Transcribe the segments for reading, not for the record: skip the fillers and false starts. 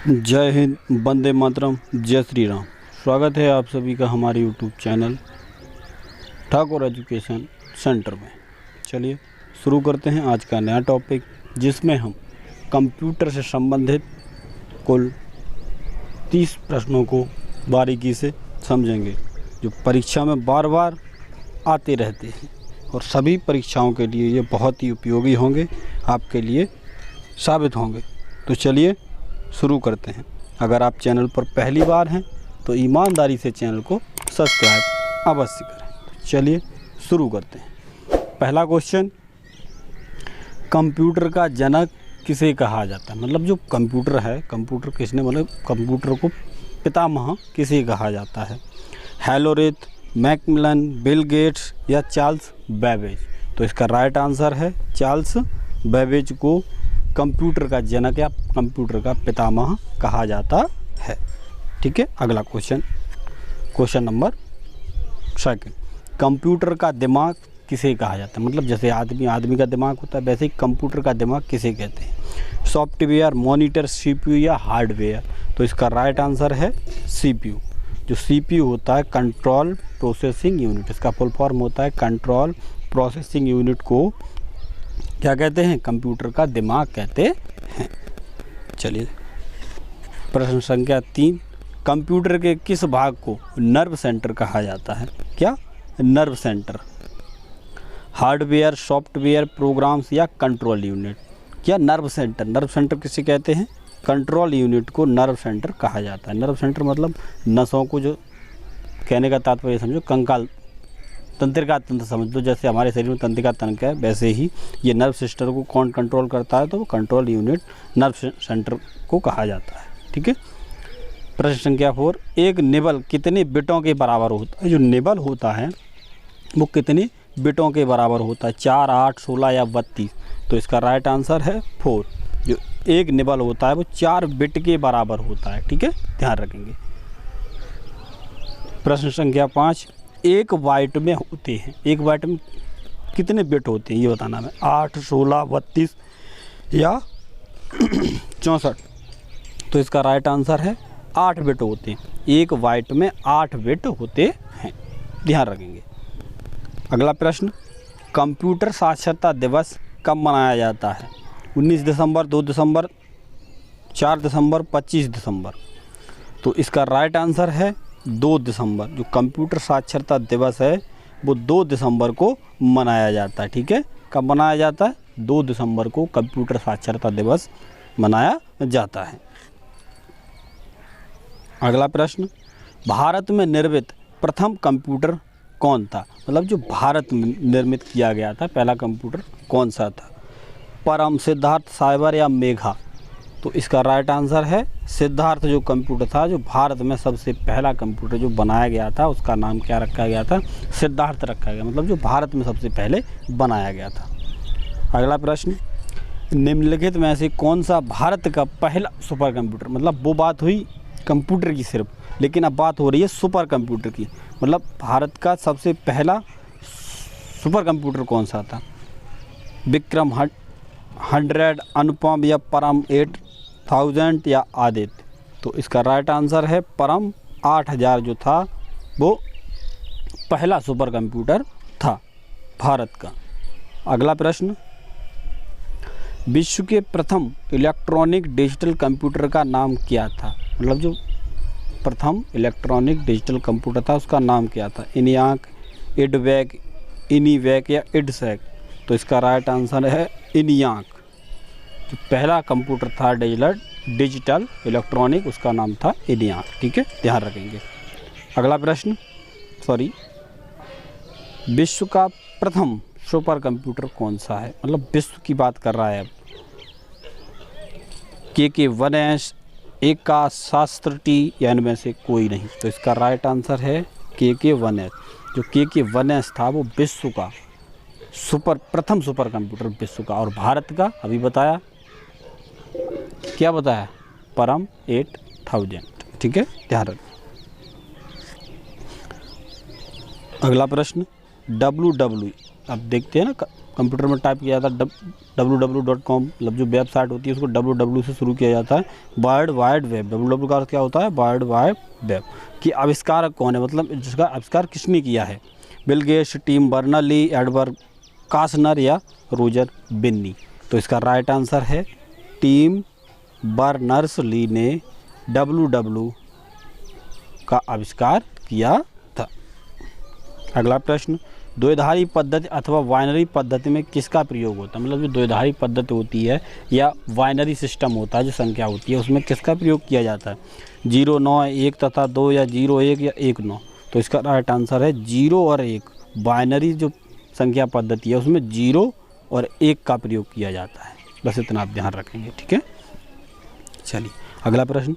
जय हिंद, वंदे मातरम, जय श्री राम। स्वागत है आप सभी का हमारे YouTube channel Thakur education centre में। चलिए शुरू करते हैं आज का नया टॉपिक, जिसमें हम कंप्यूटर से संबंधित कुल 30 प्रश्नों को बारीकी से समझेंगे, जो परीक्षा में बार बार आते रहते हैं और सभी परीक्षाओं के लिए ये बहुत ही उपयोगी होंगे, आपके लिए साबित होंगे। तो चलिए शुरू करते हैं। अगर आप चैनल पर पहली बार हैं तो ईमानदारी से चैनल को सब्सक्राइब अवश्य करें। चलिए शुरू करते हैं। पहला क्वेश्चन, कंप्यूटर का जनक किसे कहा जाता है? मतलब जो कंप्यूटर है, कंप्यूटर किसने, मतलब कंप्यूटर को पितामह किसे कहा जाता है? हेलोरेथ, मैकमिलन, बिल गेट्स या चार्ल्स बेबेज? तो इसका राइट आंसर है चार्ल्स बेबेज को कंप्यूटर का जनक या कंप्यूटर का पितामह कहा जाता है। ठीक है, अगला question, question number second, computer का दिमाग किसे कहा जाता है? मतलब जैसे आदमी का दिमाग होता है, वैसे ही कंप्यूटर का दिमाग किसे कहते हैं? सॉफ्टवेयर, मॉनिटर, सीपीयू या हार्डवेयर? तो इसका राइट आंसर है सीपीयू। जो सीपीयू होता है कंट्रोल प्रोसेसिंग यूनिट, इसका फुल फॉर्म होता है कंट्रोल प्रोसेसिंग यूनिट को क्या कहते हैं? कंप्यूटर का दिमाग कहते हैं। चलिए प्रश्न संख्या 3, कंप्यूटर के किस भाग को नर्व सेंटर कहा जाता है? क्या? Nerve centre. Hardware, software, programs या कंट्रोल यूनिट? क्या? Nerve centre. नर्व सेंटर किसे कहते हैं? कंट्रोल यूनिट को नर्व सेंटर कहा जाता है। नर्व सेंटर मतलब नसों को, जो कहने का तात्पर्य समझो, कंकाल तंत्रिका तंत्र समझ लो। जैसे हमारे शरीर में तंत्रिका तंत्र है, वैसे ही ये नर्व सिस्टम को कौन कंट्रोल करता है? तो वो कंट्रोल यूनिट नर्व सेंटर को कहा जाता है। ठीक है, प्रश्न संख्या 4, एक निबल कितने बिटों के बराबर होता है? जो निबल होता है वो कितने बिटों के बराबर होता है? 4, 8, 16 या 32? तो इसका राइट आंसर है 4। जो एक निबल होता है वो 4 बिट के बराबर होता है। ठीक है, ध्यान रखेंगे। प्रश्न संख्या 5, एक बाइट में होते हैं, एक बाइट में कितने बिट होते हैं ये बताना है। 8, 16, 32 या 64? तो इसका राइट आंसर है 8 बिट होते हैं। एक बाइट में 8 बिट होते हैं, ध्यान रखेंगे। अगला प्रश्न, कंप्यूटर साक्षरता दिवस कब मनाया जाता है? 19 दिसंबर, 2 दिसंबर, 4 दिसंबर, 25 दिसंबर? तो इसका राइट आंसर है 2 दिसंबर। जो कंप्यूटर साक्षरता दिवस है वो 2 दिसंबर को मनाया जाता है। ठीक है, कब मनाया जाता है? 2 दिसंबर को कंप्यूटर साक्षरता दिवस मनाया जाता है। अगला प्रश्न, भारत में निर्मित प्रथम कंप्यूटर कौन था? मतलब जो भारत में निर्मित किया गया था पहला कंप्यूटर कौन सा था? परम, सिद्धार्थ, साइबर या मेघा? तो इसका राइट आंसर है सिद्धार्थ। जो कंप्यूटर था, जो भारत में सबसे पहला कंप्यूटर जो बनाया गया था, उसका नाम क्या रखा गया था? सिद्धार्थ रखा गया, मतलब जो भारत में सबसे पहले बनाया गया था। अगला प्रश्न, निम्नलिखित में से कौन सा भारत का पहला सुपर कंप्यूटर? मतलब वो बात हुई कंप्यूटर की सिर्फ, लेकिन अब बात हो रही है सुपर कंप्यूटर की। मतलब भारत का सबसे पहला सुपर कंप्यूटर कौन सा था? विक्रम 100, अनुपम या परम 8000 या आदित्य? तो इसका राइट आंसर है परम 8000 जो था वो पहला सुपर कंप्यूटर था भारत का। अगला प्रश्न, विश्व के प्रथम इलेक्ट्रॉनिक डिजिटल कंप्यूटर का नाम क्या था? मतलब जो प्रथम इलेक्ट्रॉनिक डिजिटल कंप्यूटर था उसका नाम क्या था? इनियाक, इडवैक, इनीवैक या इडसैक? तो इसका राइट आंसर है इनियाक। जो पहला कंप्यूटर था डिजिटल इलेक्ट्रॉनिक, उसका नाम था इनियाक। ठीक है, ध्यान रखेंगे। अगला प्रश्न, विश्व का प्रथम सुपर कंप्यूटर कौन सा है? मतलब विश्व की बात कर रहा है अब। KK1S, एका, शास्त्र टी या इनमें से कोई नहीं? तो इसका राइट आंसर है KK1S। जो KK1S था वो विश्व का प्रथम सुपर कंप्यूटर विश्व का। और भारत का अभी बताया, क्या बताया? परम 8000। ठीक है, ध्यान रखें। अगला प्रश्न, WWE, अब देखते हैं ना कंप्यूटर में टाइप किया जाता है www.com, मतलब जो वेबसाइट होती है उसको www से शुरू किया जाता है। वर्ल्ड वाइड वेब, www का अर्थ क्या होता है? World wide web. कि आविष्कारक कौन है, मतलब जिसका आविष्कार किसने किया है? Bill Gates, Tim Berners-Lee, Edward Kasner या रोजर बिन्नी। तो इसका राइट आंसर है टिम बर्नर्स-ली ने www का आविष्कार किया था। अगला प्रश्न, द्विधारी पद्धति अथवा बाइनरी पद्धति में किसका प्रयोग होता है? मतलब जो द्विधारी पद्धति होती है या बाइनरी सिस्टम होता है, जो संख्या होती है, उसमें किसका प्रयोग किया जाता है? 0, 9, 1 तथा 2 या 0, 1 या 1, 9। तो इसका राइट आंसर है 0 और 1। बाइनरी जो संख्या पद्धति है उसमें 0 और 1 का प्रयोग किया जाता है। बस इतना आप ध्यान रखेंगे, ठीक है। चलिए अगला प्रश्न,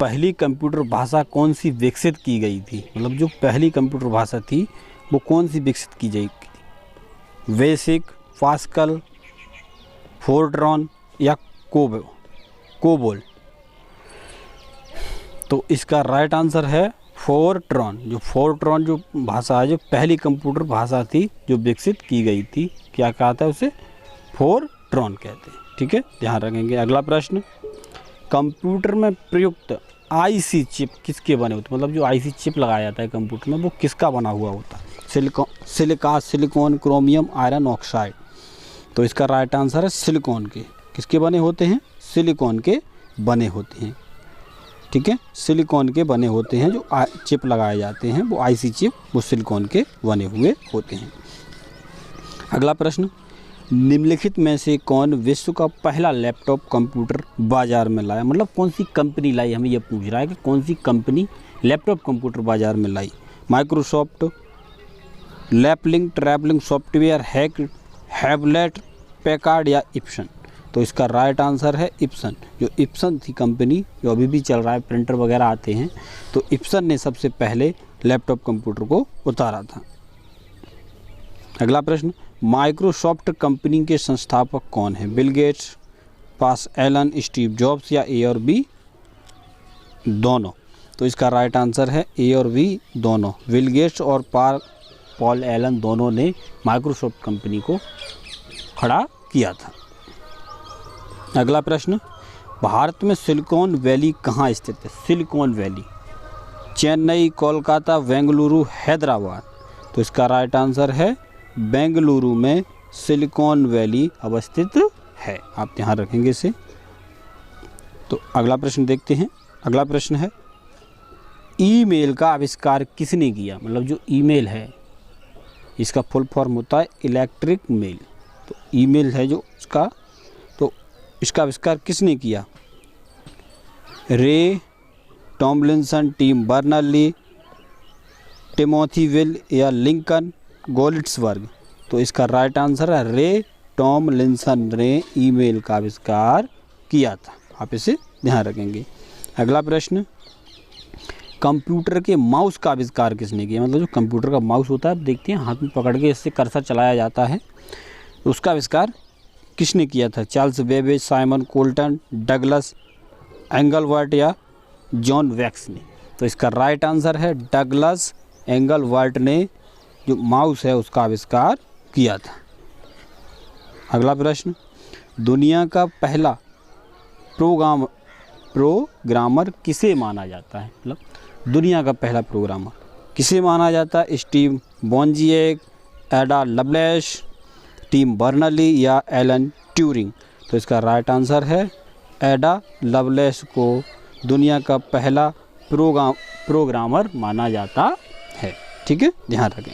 पहली कंप्यूटर भाषा कौन सी विकसित की गई थी? मतलब जो पहली कंप्यूटर भाषा थी वो कौन सी विकसित की गई थी? बेसिक, पास्कल, फोर्ट्रॉन या कोबोल? तो इसका राइट आंसर है फोर्ट्रॉन। जो फोर्ट्रॉन जो भाषा है, जो पहली कंप्यूटर भाषा थी जो विकसित की गई थी, क्या कहता है उसे? फोर्ट्रॉन कहते हैं, ठीक है, ध्यान रखेंगे। अगला प्रश्न, कंप्यूटर में प्रयुक्त आईसी चिप किसके बने होते? मतलब जो आईसी चिप लगाया जाता है कंप्यूटर में वो किसका बना हुआ होता है? Silicon, chromium, iron oxide. तो इसका राइट आंसर है सिलिकॉन के। किसके बने होते हैं? सिलिकॉन के बने होते हैं, ठीक है, सिलिकॉन के बने होते हैं। जो चिप लगाए जाते हैं वो आईसी चिप, वो सिलिकॉन के बने हुए होते हैं। अगला प्रश्न, निम्नलिखित में से कौन विश्व का पहला लैपटॉप कंप्यूटर बाजार में लाया? मतलब कौन सी कंपनी लाई, हमें यह पूछ रहा है कि कौन सी कंपनी लैपटॉप कंप्यूटर बाजार में लाई? Microsoft, Laplink, Traveling Software, Hewlett Packard या इप्सन? तो इसका राइट आंसर है इप्सन। जो इप्सन थी कंपनी, जो अभी भी चल रहा है, प्रिंटर वगैरह आते हैं, तो इप्सन ने सबसे पहले लैपटॉप कंप्यूटर को उतारा था। अगला प्रश्न, माइक्रोसॉफ्ट कंपनी के संस्थापक कौन है? बिल गेट्स, पास एलन, स्टीव जॉब्स या ए और बी दोनों? तो इसका राइट आंसर है ए और बी दोनों। बिल गेट्स और पॉल एलन दोनों ने माइक्रोसॉफ्ट कंपनी को खड़ा किया था। अगला प्रश्न, भारत में सिलिकॉन वैली कहाँ स्थित है? Silicon valley Chennai, Kolkata, Bengaluru, Hyderabad? तो इसका राइट आंसर है बेंगलुरु में सिलिकॉन वैली अवस्थित है। आप ध्यान रखेंगे इसे। तो अगला प्रश्न देखते हैं। अगला प्रश्न है, ईमेल का आविष्कार किसने किया? मतलब जो ईमेल है इसका फुल फॉर्म होता है इलेक्ट्रिक मेल। तो ईमेल है जो इसका, तो इसका आविष्कार किसने किया? Ray Tomlinson, Tim Berners Lee, Timothy Will या लिंकन गोल्ड्सबर्ग? तो इसका राइट आंसर है रे टॉमलिंसन ने ईमेल का आविष्कार किया था। आप इसे ध्यान रखेंगे। अगला प्रश्न, कंप्यूटर के माउस का आविष्कार किसने किया? मतलब जो कंप्यूटर का माउस होता है, आप देखते हैं हाथ में पकड़ के इससे कर्सर चलाया जाता है, उसका आविष्कार किसने किया था? Charles Babbage, Simon Colton, Douglas Engelbart या जॉन वेक्स ने? तो इसका राइट आंसर है डगलस एंगलवर्ट ने जो माउस है उसका आविष्कार किया था। अगला प्रश्न, दुनिया का पहला प्रोग्रामर किसे माना जाता है? मतलब दुनिया का पहला प्रोग्रामर किसे माना जाता है? स्टीव वोंजिएक, एडा लवलेस, टिम बर्नर्स-ली या एलन ट्यूरिंग? तो इसका राइट आंसर है एडा लवलेस को दुनिया का पहला प्रोग्रामर माना जाता है, ठीक है, ध्यान रखें।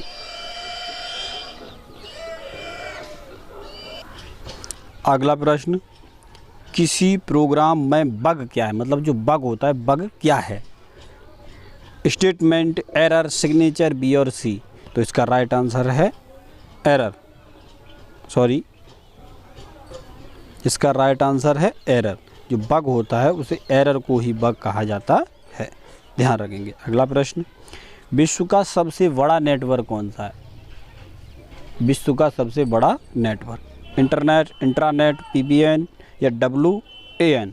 अगला प्रश्न, किसी प्रोग्राम में बग क्या है? मतलब जो बग होता है, बग क्या है? स्टेटमेंट, एरर, सिग्नेचर, बी और सी? तो इसका राइट आंसर है एरर, सॉरी, इसका राइट आंसर है एरर। जो बग होता है उसे एरर को ही बग कहा जाता है, ध्यान रखेंगे। अगला प्रश्न, विश्व का सबसे बड़ा नेटवर्क कौन सा है? विश्व का सबसे बड़ा नेटवर्क, इंटरनेट, इंट्रानेट, पीबीएन या WAN?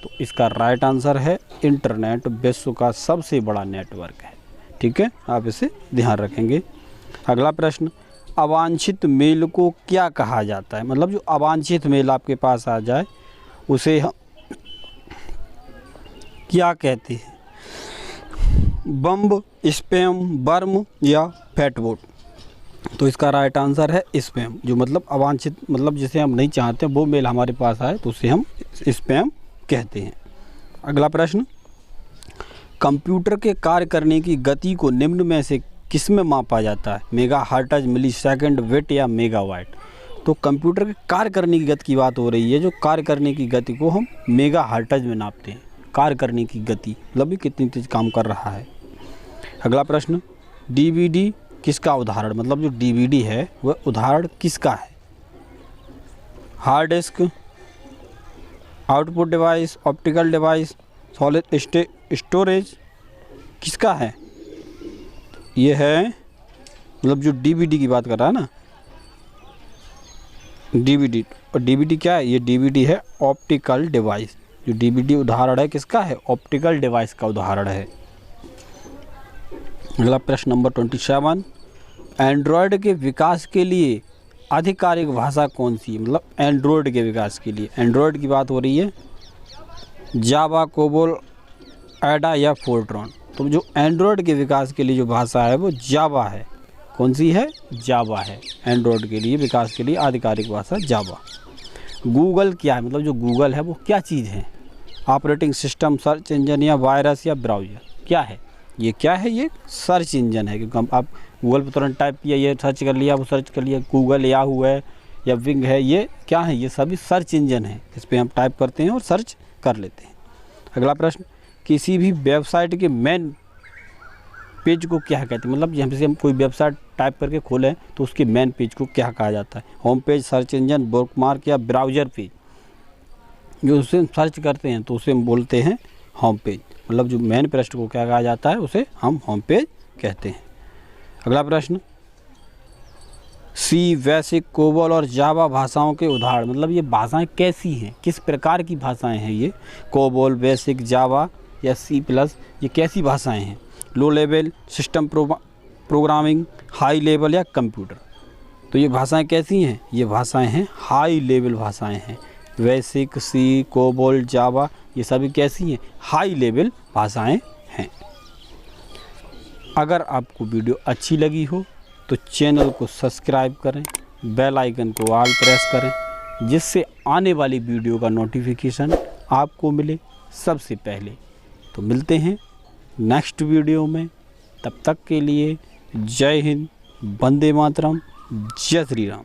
तो इसका राइट आंसर है इंटरनेट विश्व का सबसे बड़ा नेटवर्क है, ठीक है, आप इसे ध्यान रखेंगे। अगला प्रश्न, अवांछित मेल को क्या कहा जाता है? मतलब जो अवांछित मेल आपके पास आ जाए उसे हम क्या कहते हैं? बम्ब, स्पैम, वर्म या फैटबॉट? तो इसका राइट आंसर है स्पैम। जो मतलब अवांछित, मतलब जिसे हम नहीं चाहते वो मेल हमारे पास आए तो उसे हम स्पैम कहते हैं। अगला प्रश्न, कंप्यूटर के कार्य करने की गति को निम्न में से किस में मापा जाता है? मेगा हर्ट्ज, मिली सेकेंड, विट या मेगावाट? तो कंप्यूटर के कार्य करने की गति की बात हो रही है। जो कार्य करने की गति को हम मेगा हर्ट्ज में नापते हैं। कार्य करने की गति मतलब भी कितनी तेज काम कर रहा है। अगला प्रश्न, डीवीडी किसका उदाहरण? मतलब जो डीवीडी है वह उदाहरण किसका है? Hard disk, output device, optical device, solid storage, किसका है? ये है मतलब जो डीवीडी की बात कर रहा है ना, डीवीडी। और डीवीडी क्या है? ये डीवीडी है ऑप्टिकल डिवाइस। जो डीवीडी उदाहरण है किसका है? ऑप्टिकल डिवाइस का उदाहरण है। अगला प्रश्न नंबर 27, एंड्रॉयड के विकास के लिए आधिकारिक भाषा कौन सी है? मतलब एंड्रॉयड के विकास के लिए एंड्रॉयड की बात हो रही है। जावा, कोबोल, एडा या फोर्ट्रॉन? तो जो एंड्रॉयड के विकास के लिए जो भाषा है वो जावा है। कौन सी है? जावा है। एंड्रॉयड के लिए विकास के लिए आधिकारिक भाषा जावा। गूगल क्या है? मतलब जो गूगल है वो क्या चीज़ है? ऑपरेटिंग सिस्टम, सर्च इंजन या वायरस या ब्राउज़र? क्या है ये? क्या है ये? सर्च इंजन है। क्योंकि आप गूगल पर तुरंत टाइप किया, ये सर्च कर लिया, वो सर्च कर लिया। गूगल याहू है या विंग है, ये क्या है? ये सभी सर्च इंजन है। इस पर हम टाइप करते हैं और सर्च कर लेते हैं। अगला प्रश्न, किसी भी वेबसाइट के मेन पेज को क्या कहते हैं? मतलब जैसे हम कोई वेबसाइट टाइप करके खोलें तो उसके मेन पेज को क्या कहा जाता है? Home page, search engine, bookmark या ब्राउज़र पेज? जो उसे सर्च करते हैं तो उसे हम बोलते हैं होम पेज। मतलब जो मेन पृष्ठ को क्या कहा जाता है उसे हम होम पेज कहते हैं। अगला प्रश्न, सी, बेसिक, कोबोल और जावा भाषाओं के उदाहरण? मतलब ये भाषाएं कैसी हैं? किस प्रकार की भाषाएं हैं ये? कोबोल, बेसिक, जावा या सी प्लस, ये कैसी भाषाएं हैं? Low level, system programming, high level या कंप्यूटर? तो ये भाषाएं कैसी हैं? ये भाषाएं हैं हाई लेवल भाषाएं हैं। बेसिक, सी, कोबोल, जावा ये सभी कैसी हैं? हाई लेवल भाषाएं हैं। अगर आपको वीडियो अच्छी लगी हो तो चैनल को सब्सक्राइब करें, बेल आइकन को ऑल प्रेस करें, जिससे आने वाली वीडियो का नोटिफिकेशन आपको मिले सबसे पहले। तो मिलते हैं नेक्स्ट वीडियो में। तब तक के लिए जय हिंद, वंदे मातरम, जय श्री राम।